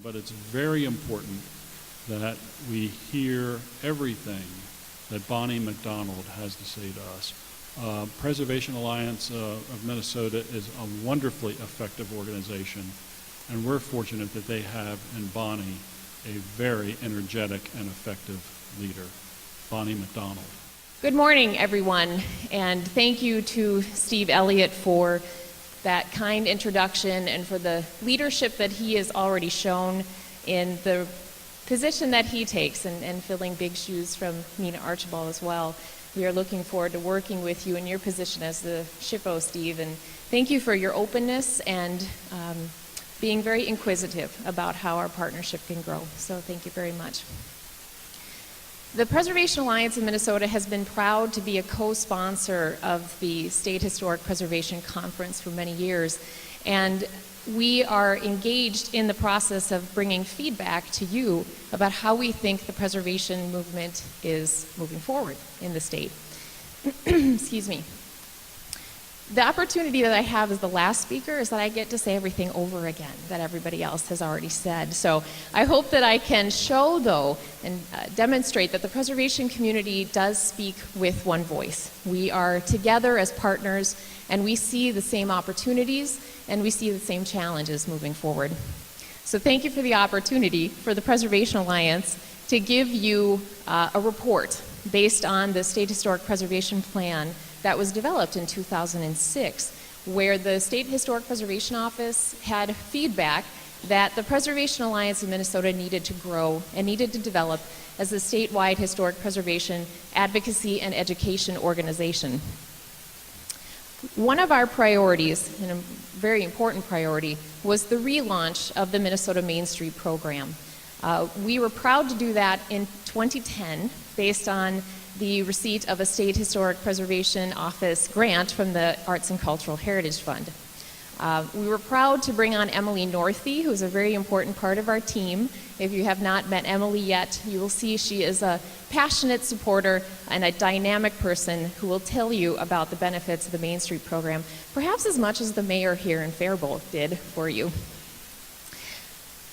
But it's very important that we hear everything that Bonnie McDonald has to say to us. Preservation Alliance of Minnesota is a wonderfully effective organization, and we're fortunate that they have in Bonnie a very energetic and effective leader. Bonnie McDonald. Good morning, everyone, and thank you to Steve Elliott for that kind introduction and for the leadership that he has already shown in the position that he takes and filling big shoes from Nina Archibald as well. We are looking forward to working with you in your position as the SHPO, Steve, and thank you for your openness and being very inquisitive about how our partnership can grow. So thank you very much. The Preservation Alliance of Minnesota has been proud to be a co-sponsor of the State Historic Preservation Conference for many years, and we are engaged in the process of bringing feedback to you about how we think the preservation movement is moving forward in the state. Excuse me. The opportunity that I have as the last speaker is that I get to say everything over again that everybody else has already said. So I hope that I can show, though, and demonstrate that the preservation community does speak with one voice. We are together as partners, and we see the same opportunities, and we see the same challenges moving forward. So thank you for the opportunity for the Preservation Alliance to give you a report based on the State Historic Preservation Plan that was developed in 2006, where the State Historic Preservation Office had feedback that the Preservation Alliance of Minnesota needed to grow and needed to develop as a statewide historic preservation advocacy and education organization. One of our priorities, and a very important priority, was the relaunch of the Minnesota Main Street program. We were proud to do that in 2010 based on the receipt of a State Historic Preservation Office grant from the Arts and Cultural Heritage Fund. We were proud to bring on Emily Northey, who's a very important part of our team. If you have not met Emily yet, you will see she is a passionate supporter and a dynamic person who will tell you about the benefits of the Main Street program, perhaps as much as the mayor here in Faribault did for you.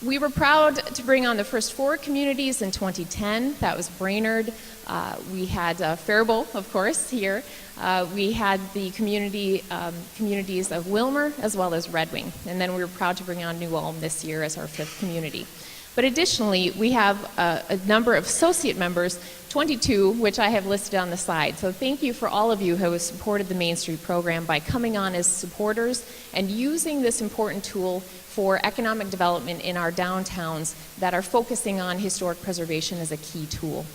We were proud to bring on the first 4 communities in 2010. That was Brainerd. We had Faribault, of course, here. We had the communities of Wilmer as well as Red Wing. And then we were proud to bring on New Ulm this year as our 5th community. But additionally, we have a number of associate members, 22, which I have listed on the slide. So thank you for all of you who have supported the Main Street program by coming on as supporters and using this important tool for economic development in our downtowns that are focusing on historic preservation as a key tool.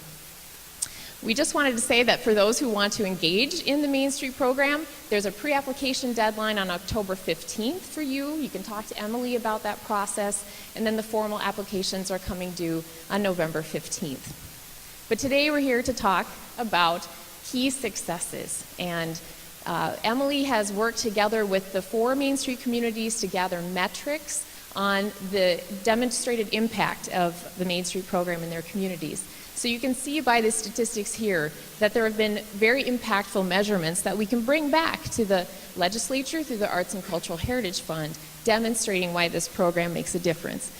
We just wanted to say that for those who want to engage in the Main Street program, there's a pre-application deadline on October 15th for you. You can talk to Emily about that process, and then the formal applications are coming due on November 15th. But today we're here to talk about key successes, and Emily has worked together with the 4 Main Street communities to gather metrics on the demonstrated impact of the Main Street program in their communities. So you can see by the statistics here that there have been very impactful measurements that we can bring back to the legislature through the Arts and Cultural Heritage Fund, demonstrating why this program makes a difference.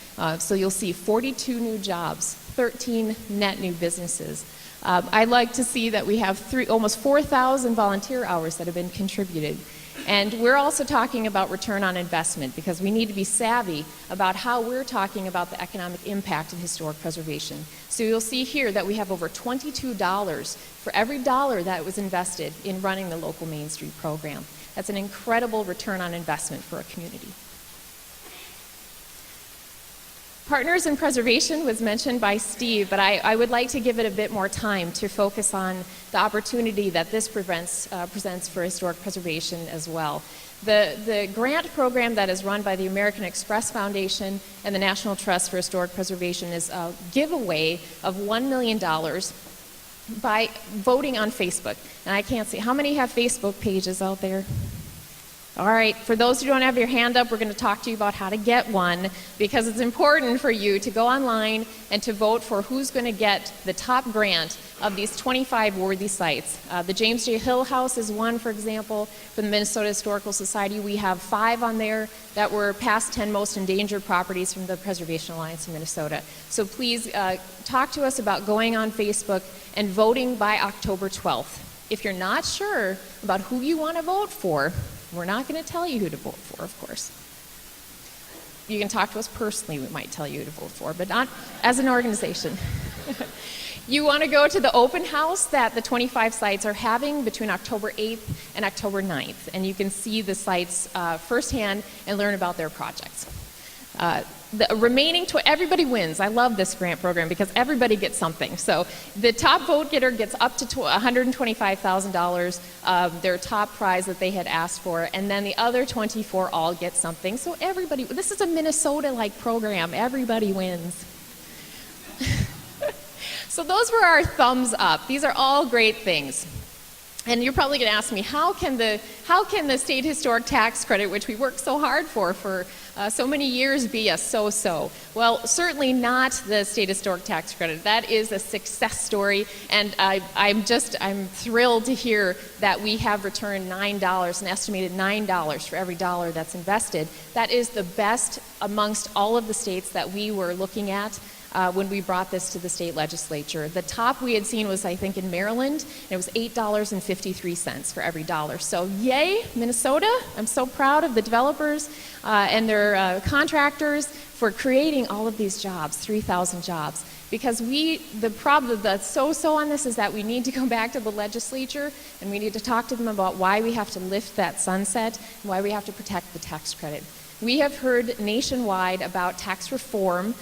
So you'll see 42 new jobs, 13 net new businesses. I'd like to see that we have almost 4,000 volunteer hours that have been contributed. And we're also talking about return on investment because we need to be savvy about how we're talking about the economic impact of historic preservation. So you'll see here that we have over $22 for every dollar that was invested in running the local Main Street program. That's an incredible return on investment for a community. Partners in Preservation was mentioned by Steve, but I would like to give it a bit more time to focus on the opportunity that this presents for historic preservation as well. The grant program that is run by the American Express Foundation and the National Trust for Historic Preservation is a giveaway of $1 million by voting on Facebook. And I can't see, how many have Facebook pages out there? All right, for those who don't have your hand up, we're going to talk to you about how to get one, because it's important for you to go online and to vote for who's going to get the top grant of these 25 worthy sites. The James J. Hill House is one, for example, from the Minnesota Historical Society. We have 5 on there that were past 10 most endangered properties from the Preservation Alliance of Minnesota. So please talk to us about going on Facebook and voting by October 12th. If you're not sure about who you want to vote for, we're not going to tell you who to vote for, of course. You can talk to us personally, we might tell you who to vote for, but not as an organization. You want to go to the open house that the 25 sites are having between October 8th and October 9th, and you can see the sites firsthand and learn about their projects. The remaining, everybody wins. I love this grant program because everybody gets something. So the top vote getter gets up to $125,000 of their top prize that they had asked for, and then the other 24 all get something. So everybody, this is a Minnesota-like program. Everybody wins. So those were our thumbs up. These are all great things. And you're probably going to ask me, how can the state historic tax credit, which we worked so hard for so many years, be a so-so? Well, certainly not the state historic tax credit. That is a success story, and I'm thrilled to hear that we have returned $9, an estimated $9 for every dollar that's invested. That is the best amongst all of the states that we were looking at when we brought this to the state legislature. The top we had seen was, I think, in Maryland, and it was $8.53 for every dollar. So yay, Minnesota. I'm so proud of the developers and their contractors for creating all of these jobs, 3,000 jobs. Because the so-so on this is that we need to go back to the legislature and we need to talk to them about why we have to lift that sunset and why we have to protect the tax credit. We have heard nationwide about tax reform.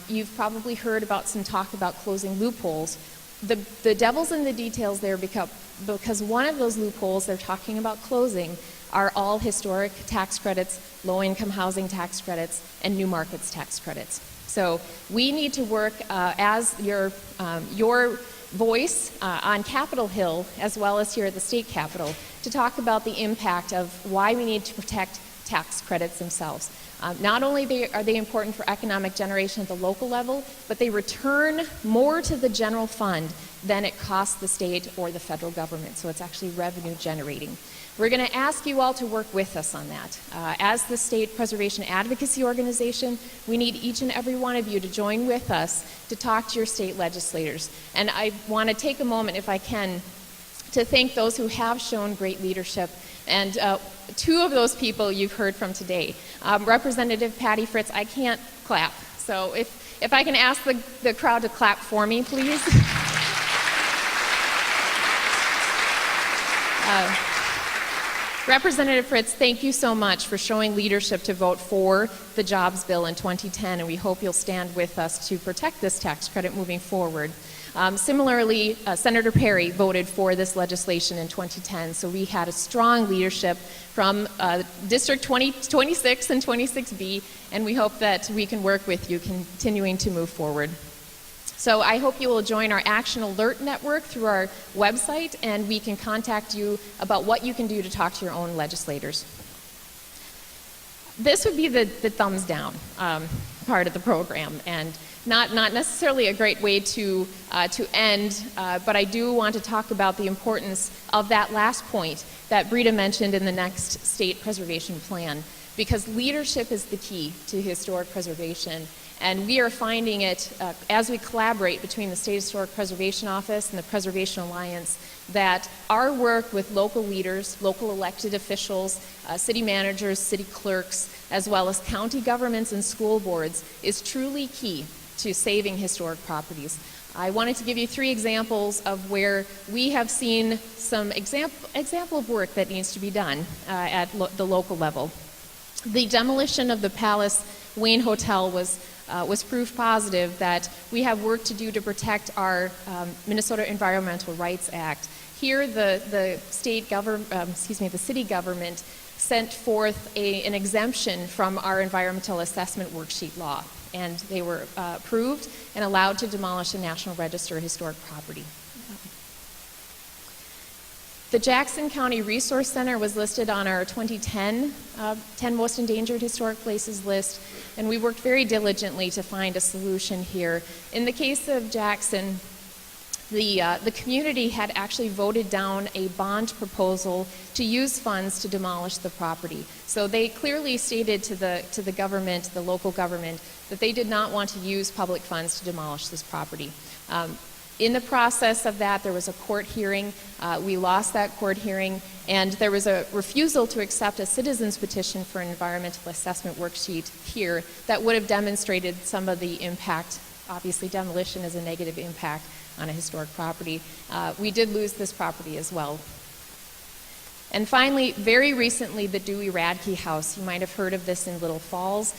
You've probably heard about some talk about closing loopholes. The devil's in the details there because one of those loopholes they're talking about closing are all historic tax credits, low-income housing tax credits, and new markets tax credits. So we need to work as your voice on Capitol Hill, as well as here at the state capitol, to talk about the impact of why we need to protect tax credits themselves. Not only are they important for economic generation at the local level, but they return more to the general fund than it costs the state or the federal government. So it's actually revenue generating. We're going to ask you all to work with us on that. As the State Preservation Advocacy Organization, we need each and every one of you to join with us to talk to your state legislators. And I want to take a moment, if I can, to thank those who have shown great leadership. And 2 of those people you've heard from today. Representative Patty Fritz, I can't clap. So if I can ask the crowd to clap for me, please. Representative Fritz, thank you so much for showing leadership to vote for the jobs bill in 2010, and we hope you'll stand with us to protect this tax credit moving forward. Similarly, Senator Perry voted for this legislation in 2010, so we had a strong leadership from District 26 and 26B, and we hope that we can work with you continuing to move forward. So I hope you will join our Action Alert Network through our website, and we can contact you about what you can do to talk to your own legislators. This would be the thumbs down part of the program, and not necessarily a great way to end, but I do want to talk about the importance of that last point that Brita mentioned in the next state preservation plan, because leadership is the key to historic preservation. And we are finding it as we collaborate between the State Historic Preservation Office and the Preservation Alliance, that our work with local leaders, local elected officials, city managers, city clerks, as well as county governments and school boards is truly key to saving historic properties. I wanted to give you 3 examples of where we have seen some example of work that needs to be done at the local level. The demolition of the Palace Wayne Hotel was proof positive that we have work to do to protect our Minnesota Environmental Rights Act. Here, the city government sent forth an exemption from our environmental assessment worksheet law, and they were approved and allowed to demolish a National Register historic property. The Jackson County Resource Center was listed on our 2010 10 Most Endangered Historic Places list, and we worked very diligently to find a solution here. In the case of Jackson, the community had actually voted down a bond proposal to use funds to demolish the property. So they clearly stated to the government, the local government, that they did not want to use public funds to demolish this property. In the process of that, there was a court hearing. We lost that court hearing, and there was a refusal to accept a citizen's petition for an environmental assessment worksheet here that would have demonstrated some of the impact. Obviously, demolition is a negative impact on a historic property. We did lose this property as well. And finally, very recently, the Dewey Radke House. You might have heard of this in Little Falls.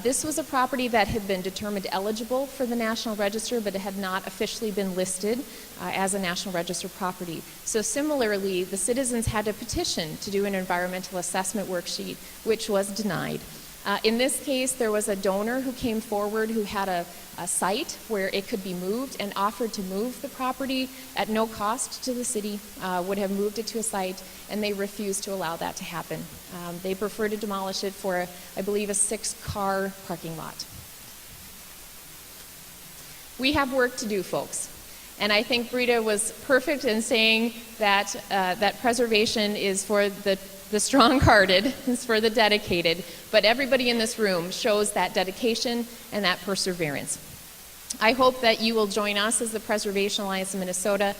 This was a property that had been determined eligible for the National Register, but it had not officially been listed as a National Register property. So similarly, the citizens had to petition to do an environmental assessment worksheet, which was denied. In this case, there was a donor who came forward who had a site where it could be moved and offered to move the property at no cost to the city, would have moved it to a site, and they refused to allow that to happen. They preferred to demolish it for, I believe, a 6-car parking lot. We have work to do, folks. And I think Brita was perfect in saying that, that preservation is for the strong-hearted, it's for the dedicated, but everybody in this room shows that dedication and that perseverance. I hope that you will join us as the Preservation Alliance of Minnesota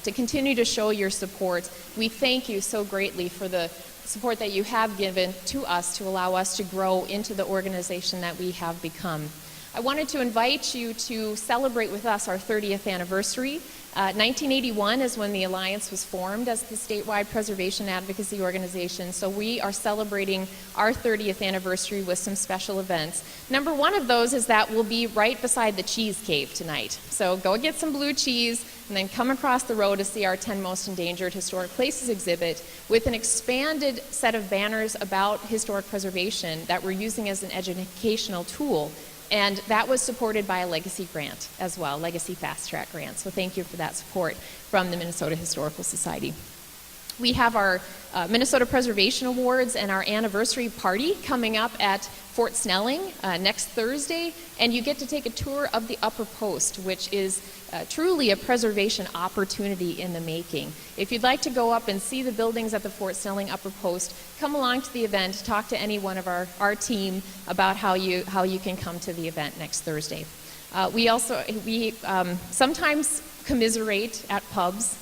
to continue to show your support. We thank you so greatly for the support that you have given to us to allow us to grow into the organization that we have become. I wanted to invite you to celebrate with us our 30th anniversary. 1981 is when the Alliance was formed as the statewide preservation advocacy organization, so we are celebrating our 30th anniversary with some special events. Number one of those is that we'll be right beside the Cheese Cave tonight. So go get some blue cheese and then come across the road to see our 10 Most Endangered Historic Places exhibit with an expanded set of banners about historic preservation that we're using as an educational tool. And that was supported by a legacy grant as well, legacy fast track grant. So thank you for that support from the Minnesota Historical Society. We have our Minnesota Preservation Awards and our anniversary party coming up at Fort Snelling next Thursday, and you get to take a tour of the Upper Post, which is truly a preservation opportunity in the making. If you'd like to go up and see the buildings at the Fort Snelling Upper Post, come along to the event, talk to any one of our team about how you can come to the event next Thursday. We sometimes commiserate at pubs.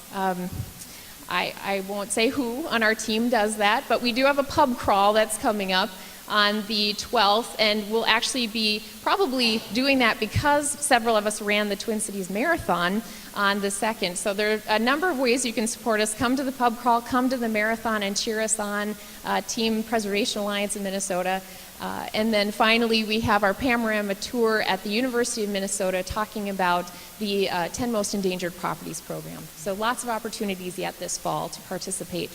I won't say who on our team does that, but we do have a pub crawl that's coming up on the 12th, and we'll actually be probably doing that because several of us ran the Twin Cities Marathon on the 2nd. So there are a number of ways you can support us. Come to the pub crawl, come to the marathon and cheer us on, Team Preservation Alliance in Minnesota. And then finally, we have our panorama tour at the University of Minnesota talking about the 10 Most Endangered Properties program. So lots of opportunities yet this fall to participate.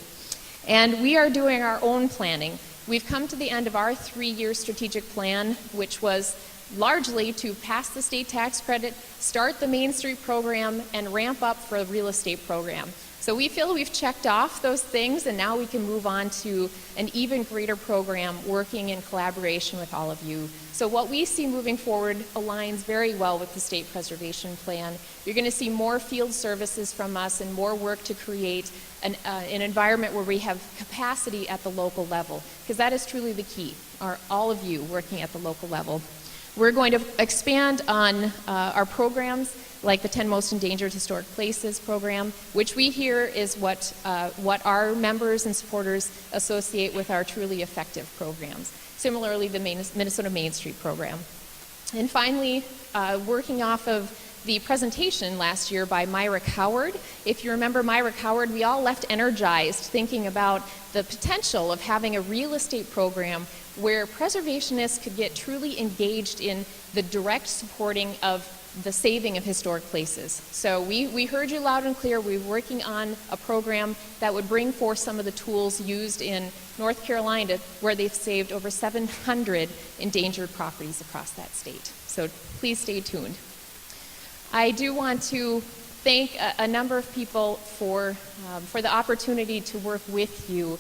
And we are doing our own planning. We've come to the end of our 3-year strategic plan, which was largely to pass the state tax credit, start the Main Street program, and ramp up for a real estate program. So we feel we've checked off those things, and now we can move on to an even greater program working in collaboration with all of you. So what we see moving forward aligns very well with the state preservation plan. You're going to see more field services from us and more work to create an environment where we have capacity at the local level, because that is truly the key, are all of you working at the local level. We're going to expand on our programs like the 10 Most Endangered Historic Places program, which we hear is what our members and supporters associate with our truly effective programs. Similarly, the Minnesota Main Street program. And finally, working off of the presentation last year by Myrick Howard. If you remember Myrick Howard, we all left energized thinking about the potential of having a real estate program where preservationists could get truly engaged in the direct supporting of the saving of historic places. So we heard you loud and clear. We're working on a program that would bring forth some of the tools used in North Carolina, where they've saved over 700 endangered properties across that state. So please stay tuned. I do want to thank a number of people for the opportunity to work with you.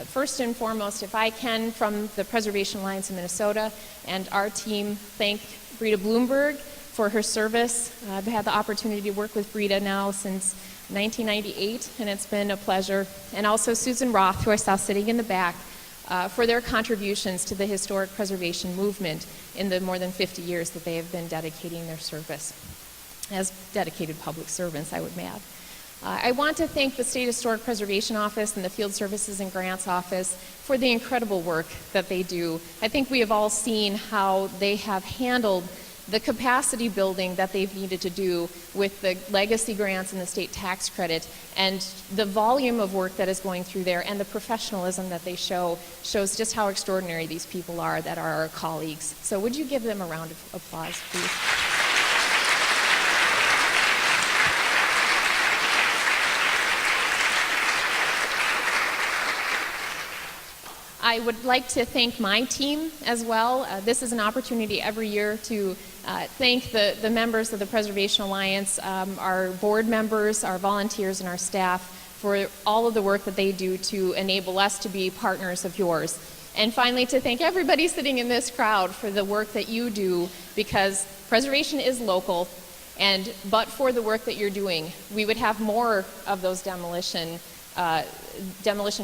First and foremost, if I can, from the Preservation Alliance of Minnesota and our team, thank Brita Bloomberg for her service. I've had the opportunity to work with Brita now since 1998, and it's been a pleasure. And also Susan Roth, who I saw sitting in the back, for their contributions to the historic preservation movement in the more than 50 years that they have been dedicating their service as dedicated public servants, I would add. I want to thank the State Historic Preservation Office and the Field Services and Grants Office for the incredible work that they do. I think we have all seen how they have handled the capacity building that they've needed to do with the legacy grants and the state tax credit, and the volume of work that is going through there and the professionalism that they shows just how extraordinary these people are that are our colleagues. So would you give them a round of applause, please? I would like to thank my team as well. This is an opportunity every year to thank the members of the Preservation Alliance, our board members, our volunteers, and our staff for all of the work that they do to enable us to be partners of yours. And finally, to thank everybody sitting in this crowd for the work that you do, because preservation is local, and but for the work that you're doing, we would have more of those demolition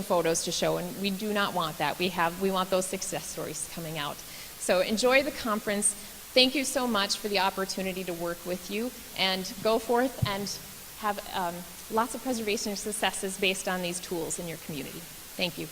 photos to show, and we do not want that. We want those success stories coming out. So enjoy the conference. Thank you so much for the opportunity to work with you, and go forth and have lots of preservation successes based on these tools in your community. Thank you.